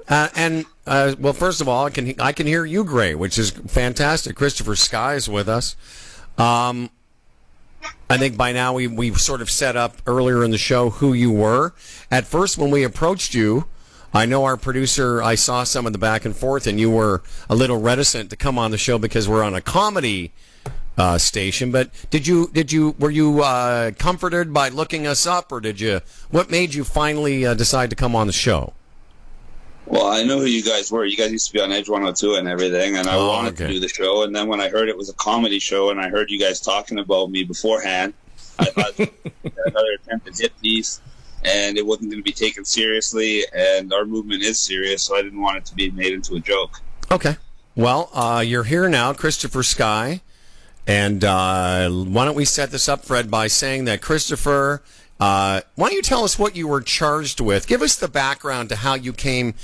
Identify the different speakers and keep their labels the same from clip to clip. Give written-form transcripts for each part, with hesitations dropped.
Speaker 1: Well, first of all, I can hear you great, which is fantastic. Christopher Sky is with us. I think by now we've sort of set up earlier in the show who you were. At first, when we approached you, I know our producer, I saw some of the back and forth, and you were a little reticent to come on the show because we're on a comedy station. But were you comforted by looking us up, or what made you finally decide to come on the show?
Speaker 2: Well, I know who you guys were. You guys used to be on Edge 102 and everything, and I wanted to do the show. And then when I heard it was a comedy show and I heard you guys talking about me beforehand, I thought another attempt at hit piece, and it wasn't going to be taken seriously, and our movement is serious, so I didn't want it to be made into a joke. Okay.
Speaker 1: Well, you're here now, Christopher Sky, and why don't we set this up, Fred, by saying that Christopher... why don't you tell us what you were charged with? Give us the background to how you came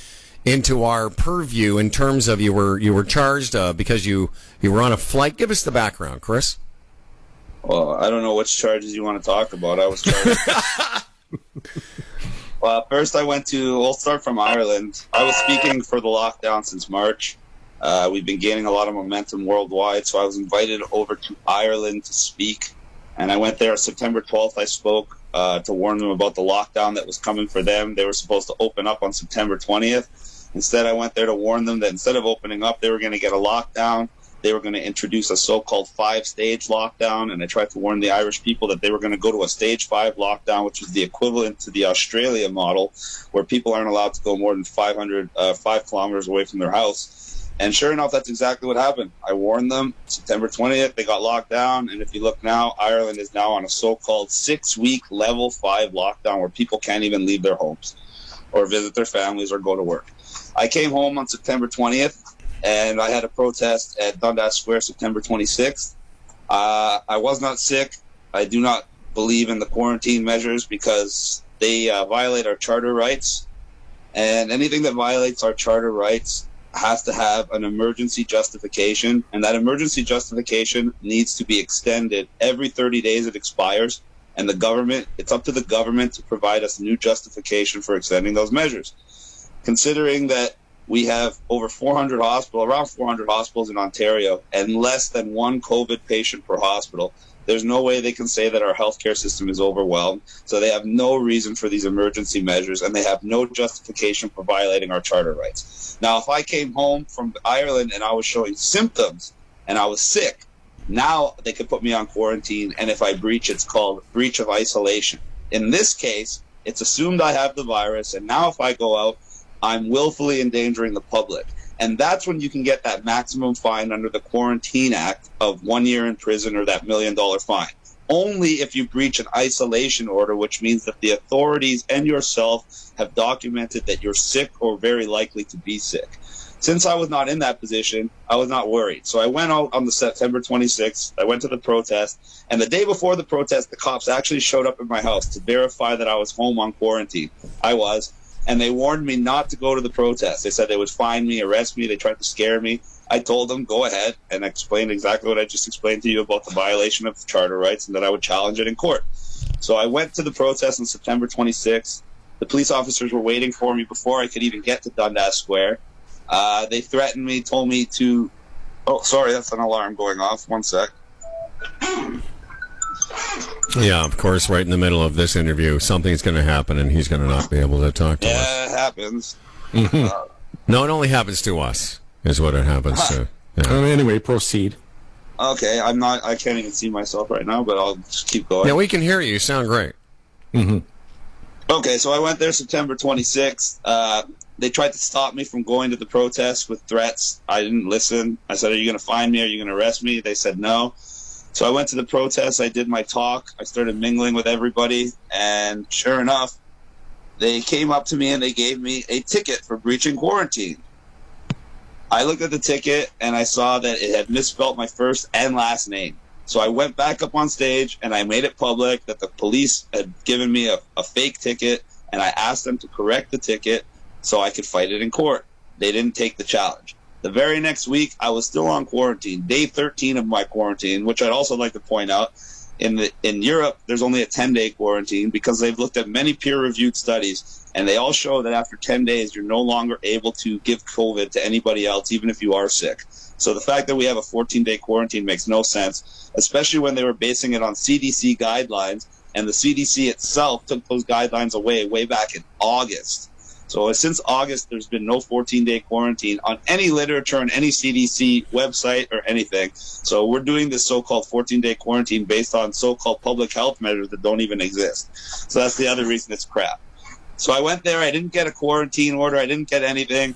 Speaker 1: into our purview in terms of you were charged because you were on a flight. Give us the background, Chris.
Speaker 2: Well, I don't know which charges you want to talk about. I was charged. Well, first we'll start from Ireland. I was speaking for the lockdown since March. We've been gaining a lot of momentum worldwide, so I was invited over to Ireland to speak. And I went there September 12th. I spoke to warn them about the lockdown that was coming for them. They were supposed to open up on September 20th. Instead, I went there to warn them that instead of opening up, they were going to get a lockdown. They were going to introduce a so-called 5-stage lockdown. And I tried to warn the Irish people that they were going to go to a stage 5 lockdown, which is the equivalent to the Australia model, where people aren't allowed to go more than 5 kilometers away from their house. And sure enough, that's exactly what happened. I warned them. September 20th, they got locked down. And if you look now, Ireland is now on a so-called 6-week level 5 lockdown where people can't even leave their homes or visit their families or go to work. I came home on September 20th, and I had a protest at Dundas Square September 26th. I was not sick. I do not believe in the quarantine measures because they violate our charter rights. And anything that violates our charter rights has to have an emergency justification, and that emergency justification needs to be extended every 30 days. It expires, and it's up to the government to provide us new justification for extending those measures. Considering that we have around 400 hospitals in Ontario, and less than one COVID patient per hospital, there's no way they can say that our healthcare system is overwhelmed. So they have no reason for these emergency measures, and they have no justification for violating our charter rights. Now, if I came home from Ireland and I was showing symptoms and I was sick, now they could put me on quarantine, and if I breach, it's called breach of isolation. In this case, it's assumed I have the virus, and now if I go out, I'm willfully endangering the public. And that's when you can get that maximum fine under the Quarantine Act of 1 year in prison or that $1 million fine. Only if you breach an isolation order, which means that the authorities and yourself have documented that you're sick or very likely to be sick. Since I was not in that position, I was not worried. So I went out on the September 26th. I went to the protest. And the day before the protest, the cops actually showed up at my house to verify that I was home on quarantine. I was. And they warned me not to go to the protest. They said they would fine me, arrest me. They tried to scare me. I told them, go ahead, and explained exactly what I just explained to you about the violation of the charter rights and that I would challenge it in court. So I went to the protest on September 26th. The police officers were waiting for me before I could even get to Dundas Square. They threatened me, told me to... Oh, sorry, that's an alarm going off. One sec.
Speaker 1: Yeah, of course, right in the middle of this interview, something's going to happen, and he's going to not be able to talk to us.
Speaker 2: Yeah, it happens.
Speaker 1: No, it only happens to us, is what it happens to. Yeah.
Speaker 3: Anyway, proceed.
Speaker 2: Okay, I can't even see myself right now, but I'll just keep going.
Speaker 1: Yeah, we can hear you. You sound great.
Speaker 3: Mm-hmm.
Speaker 2: Okay, so I went there September 26th. They tried to stop me from going to the protest with threats. I didn't listen. I said, are you going to fine me? Are you going to arrest me? They said no. So I went to the protest, I did my talk, I started mingling with everybody, and sure enough, they came up to me and they gave me a ticket for breaching quarantine. I looked at the ticket and I saw that it had misspelled my first and last name. So I went back up on stage and I made it public that the police had given me a fake ticket, and I asked them to correct the ticket so I could fight it in court. They didn't take the challenge. The very next week, I was still on quarantine, day 13 of my quarantine, which I'd also like to point out. In Europe, there's only a 10-day quarantine because they've looked at many peer-reviewed studies, and they all show that after 10 days, you're no longer able to give COVID to anybody else, even if you are sick. So the fact that we have a 14-day quarantine makes no sense, especially when they were basing it on CDC guidelines, and the CDC itself took those guidelines away way back in August. So since August, there's been no 14-day quarantine on any literature, on any CDC website or anything. So we're doing this so-called 14-day quarantine based on so-called public health measures that don't even exist. So that's the other reason it's crap. So I went there. I didn't get a quarantine order. I didn't get anything.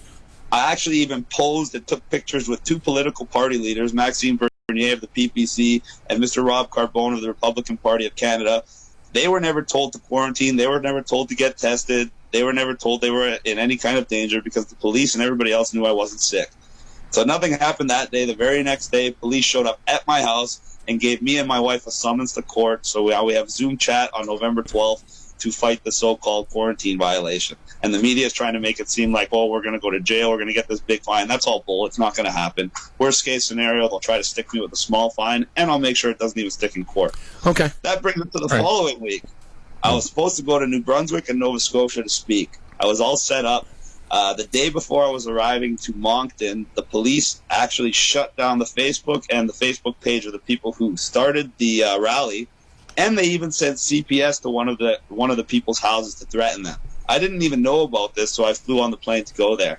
Speaker 2: I actually even posed and took pictures with two political party leaders, Maxime Bernier of the PPC and Mr. Rob Carbone of the Republican Party of Canada. They were never told to quarantine. They were never told to get tested. They were never told they were in any kind of danger because the police and everybody else knew I wasn't sick. So nothing happened that day. The very next day, police showed up at my house and gave me and my wife a summons to court. So we have Zoom chat on November 12th to fight the so-called quarantine violation. And the media is trying to make it seem like, oh, we're going to go to jail. We're going to get this big fine. That's all bull. It's not going to happen. Worst case scenario, they'll try to stick me with a small fine, and I'll make sure it doesn't even stick in court.
Speaker 1: Okay.
Speaker 2: That brings us to the following week. I was supposed to go to New Brunswick and Nova Scotia to speak. I was all set up. The day before I was arriving to Moncton, the police actually shut down the Facebook and the Facebook page of the people who started the rally, and they even sent CPS to one of the people's houses to threaten them. I didn't even know about this, so I flew on the plane to go there.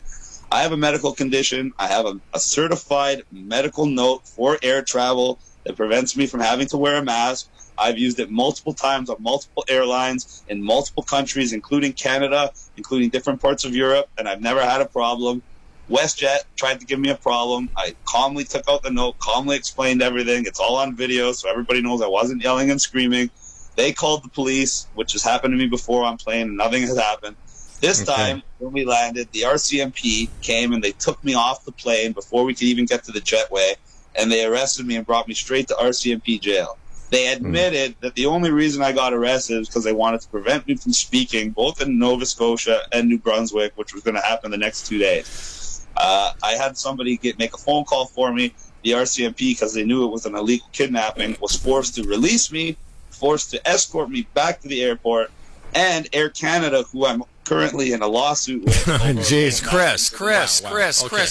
Speaker 2: I have a medical condition. I have a certified medical note for air travel that prevents me from having to wear a mask. I've used it multiple times on multiple airlines in multiple countries, including Canada, including different parts of Europe, and I've never had a problem. WestJet tried to give me a problem. I calmly took out the note, calmly explained everything. It's all on video, so everybody knows I wasn't yelling and screaming. They called the police, which has happened to me before on plane, and nothing has happened. This time, when we landed, the RCMP came and they took me off the plane before we could even get to the jetway, and they arrested me and brought me straight to RCMP jail. They admitted that the only reason I got arrested is because they wanted to prevent me from speaking, both in Nova Scotia and New Brunswick, which was going to happen the next 2 days. I had somebody make a phone call for me. The RCMP, because they knew it was an illegal kidnapping, was forced to release me, forced to escort me back to the airport, and Air Canada, who I'm currently in a lawsuit with.
Speaker 1: Jeez, Chris.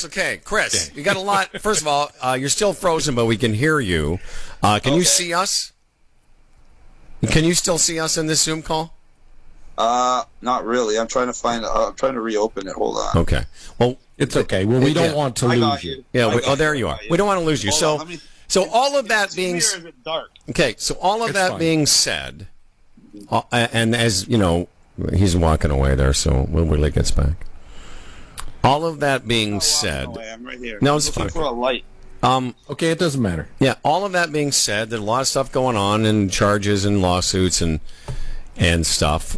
Speaker 1: Okay, Chris, you got a lot. First of all, you're still frozen, but we can hear you. Can you see us? Can you still see us in this Zoom call?
Speaker 2: Not really. I'm trying to reopen it. Hold on.
Speaker 1: Okay. Well,
Speaker 3: it's okay. Well, we don't want to lose you.
Speaker 1: Yeah. There you are. We don't want to lose you. So all of that being
Speaker 2: dark.
Speaker 1: Okay. So all of that being said, and as you know, he's walking away there. So when Willie gets back, all of that being said,
Speaker 2: I'm right here.
Speaker 1: No, it's fine.
Speaker 2: For a light.
Speaker 3: Okay, it doesn't matter.
Speaker 1: Yeah. All of that being said, there's a lot of stuff going on and charges and lawsuits and stuff.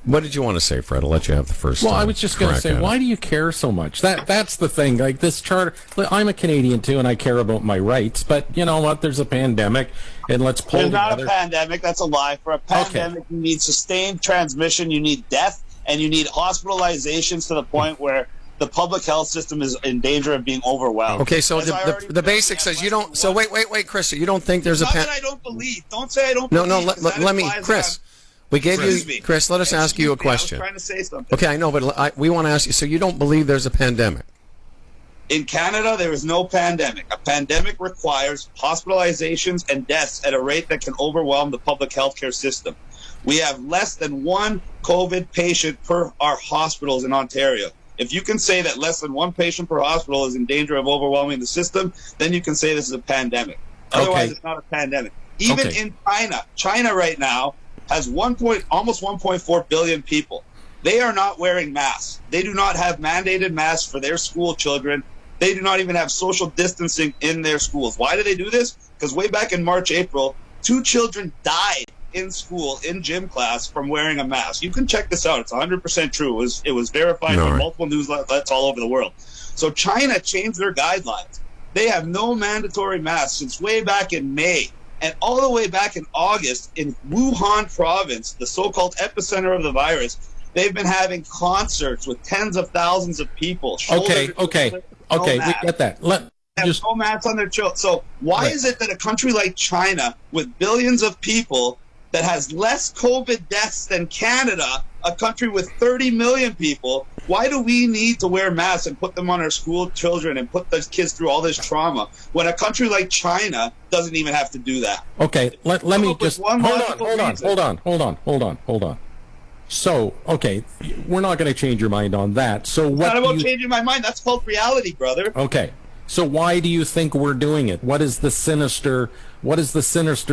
Speaker 1: What did you want to say, Fred? I'll let you have the first.
Speaker 3: Well, I was just going to say, why do you care so much? That's the thing. Like this charter, I'm a Canadian too, and I care about my rights. But you know what? There's a pandemic, and let's pull
Speaker 2: together. There's not a pandemic. That's a lie. For a pandemic, you need sustained transmission. You need death, and you need hospitalizations to the point where the public health system is in danger of being overwhelmed.
Speaker 1: Okay, so the basic says you don't. So wait, Chris. You don't think there's a pandemic?
Speaker 2: I don't believe. Don't say I don't.
Speaker 1: No, let me, Chris. We gave you, Chris. Let us ask you a question.
Speaker 2: I was trying to say something.
Speaker 1: Okay, I know, but we want to ask you. So you don't believe there's a pandemic?
Speaker 2: In Canada, there is no pandemic. A pandemic requires hospitalizations and deaths at a rate that can overwhelm the public healthcare system. We have less than one COVID patient per our hospitals in Ontario. If you can say that less than one patient per hospital is in danger of overwhelming the system, then you can say this is a pandemic. Otherwise, it's not a pandemic. Even in China right now has almost 1.4 billion people. They are not wearing masks. They do not have mandated masks for their school children. They do not even have social distancing in their schools. Why do they do this? Because way back in March, April, 2 children died in school, in gym class, from wearing a mask. You can check this out. It's 100% true. It was verified by multiple news outlets all over the world. So China changed their guidelines. They have no mandatory masks since way back in May. And all the way back in August, in Wuhan province, the so-called epicenter of the virus, they've been having concerts with tens of thousands of people.
Speaker 3: Okay, we get that.
Speaker 2: have no masks on their children. So why is it that a country like China, with billions of people, that has less COVID deaths than Canada, a country with 30 million people, why do we need to wear masks and put them on our school children and put those kids through all this trauma when a country like China doesn't even have to do that?
Speaker 3: Okay, let me just hold on. So, okay, we're not going to change your mind on that. So
Speaker 2: It's not about changing my mind. That's called reality, brother.
Speaker 3: Okay. So why do you think we're doing it? What is the sinister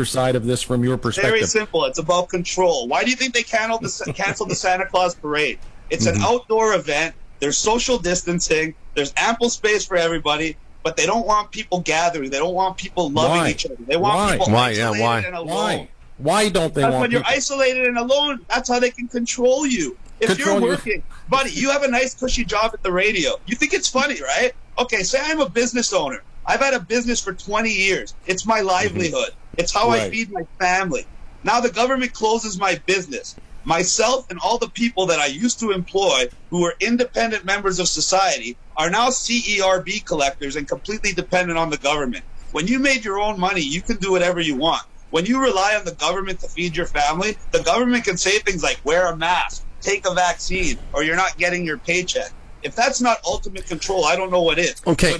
Speaker 3: side of this from your perspective?
Speaker 2: Very simple. It's about control. Why do you think they canceled the Santa Claus Parade? It's an outdoor event. There's social distancing. There's ample space for everybody, but they don't want people gathering. They don't want people loving each other. They want people isolated and alone.
Speaker 3: Why don't they want
Speaker 2: when you're
Speaker 3: people
Speaker 2: isolated and alone, that's how they can control you. If you're working, buddy, you have a nice cushy job at the radio. You think it's funny, right? Okay, say I'm a business owner. I've had a business for 20 years. It's my livelihood. It's how I feed my family. Now the government closes my business. Myself and all the people that I used to employ who were independent members of society are now CERB collectors and completely dependent on the government. When you made your own money, you can do whatever you want. When you rely on the government to feed your family, the government can say things like wear a mask, take a vaccine, or you're not getting your paycheck. If that's not ultimate control, I don't know what is.
Speaker 3: Okay, so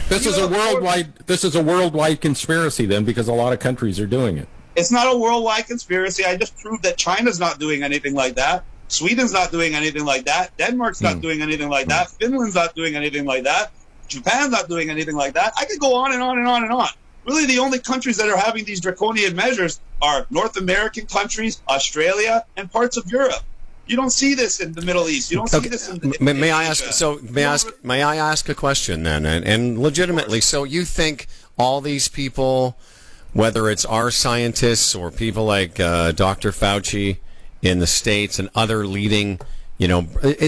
Speaker 3: this is a worldwide conspiracy then, because a lot of countries are doing it.
Speaker 2: It's not a worldwide conspiracy. I just proved that China's not doing anything like that. Sweden's not doing anything like that. Denmark's not doing anything like that. Finland's not doing anything like that. Japan's not doing anything like that. I could go on and on and on and on. Really, the only countries that are having these draconian measures are North American countries, Australia, and parts of Europe. You don't see this in the Middle East. You don't see this in
Speaker 1: May I ask a question then, and legitimately? So you think all these people, whether it's our scientists or people like Dr. Fauci in the States and other leading,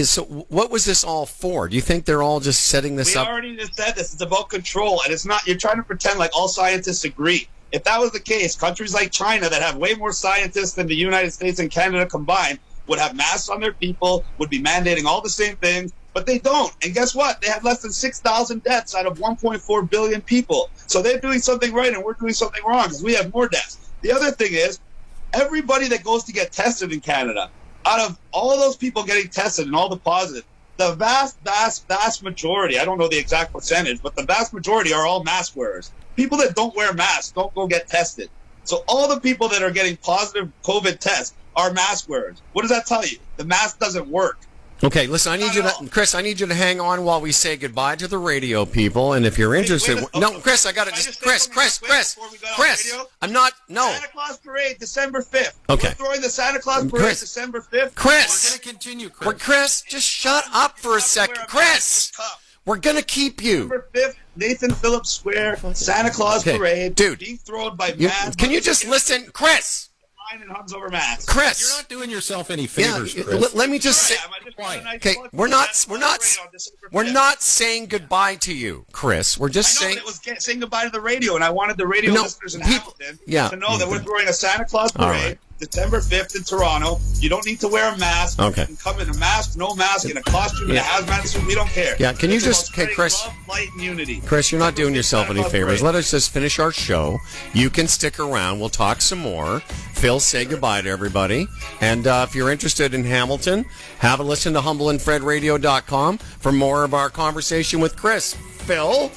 Speaker 1: so what was this all for? Do you think they're all just setting this up?
Speaker 2: We already just said this. It's about control, and it's not. You're trying to pretend like all scientists agree. If that was the case, countries like China that have way more scientists than the United States and Canada combined would have masks on their people, would be mandating all the same things, but they don't. And guess what? They have less than 6,000 deaths out of 1.4 billion people. So they're doing something right and we're doing something wrong because we have more deaths. The other thing is, everybody that goes to get tested in Canada, out of all of those people getting tested and all the positive, the vast majority, I don't know the exact percentage, but the vast majority are all mask wearers. People that don't wear masks don't go get tested. So all the people that are getting positive COVID tests are mask wearers. What does that tell you? The mask doesn't work.
Speaker 1: Okay, listen, Chris, I need you to hang on while we say goodbye to the radio people. And if you're interested, Chris, I got to just, Chris, I'm not, no.
Speaker 2: Santa Claus Parade, December 5th.
Speaker 1: Okay.
Speaker 2: We're throwing the Santa Claus Parade December 5th.
Speaker 1: Chris.
Speaker 4: We're going to continue, Chris.
Speaker 1: Chris, just shut up for a second. Chris, we're going to keep you.
Speaker 2: December 5th, Nathan Phillips Square, Santa Claus Parade.
Speaker 1: Dude.
Speaker 2: Being thrown by masks.
Speaker 1: Can you just listen? Chris.
Speaker 2: And hugs over masks.
Speaker 1: Chris,
Speaker 3: you're not doing yourself any favors,
Speaker 1: yeah,
Speaker 3: Chris.
Speaker 1: Let me just say, okay, we're not saying goodbye to you, Chris. We're just saying.
Speaker 2: It was saying goodbye to the radio, and I wanted the radio listeners in Hamilton to know that we're throwing a Santa Claus Parade. December 5th in Toronto. You don't need to wear a mask.
Speaker 1: Okay.
Speaker 2: You can come in a mask, no mask, in a costume, in a hazmat suit. We don't care.
Speaker 1: Yeah, can you just, Chris?
Speaker 2: Love, light, and unity.
Speaker 1: Chris, you're not doing yourself any favors. Let us just finish our show. You can stick around. We'll talk some more. Phil, say goodbye to everybody. And if you're interested in Hamilton, have a listen to humbleandfredradio.com for more of our conversation with Chris. Phil?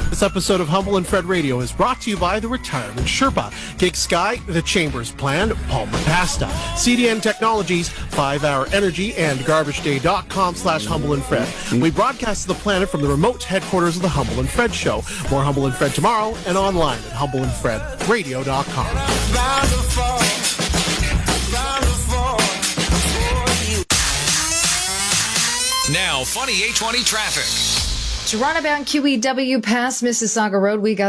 Speaker 5: This episode of Humble and Fred Radio is brought to you by the Retirement Sherpa, Gig Sky, The Chambers Plan, Palmer Pasta, CDN Technologies, 5-Hour Energy, and GarbageDay.com/Humble and Fred. We broadcast to the planet from the remote headquarters of the Humble and Fred Show. More Humble and Fred tomorrow and online at humbleandfredradio.com.
Speaker 6: Now, funny 820 traffic.
Speaker 7: Toronto bound QEW past Mississauga Road. We got the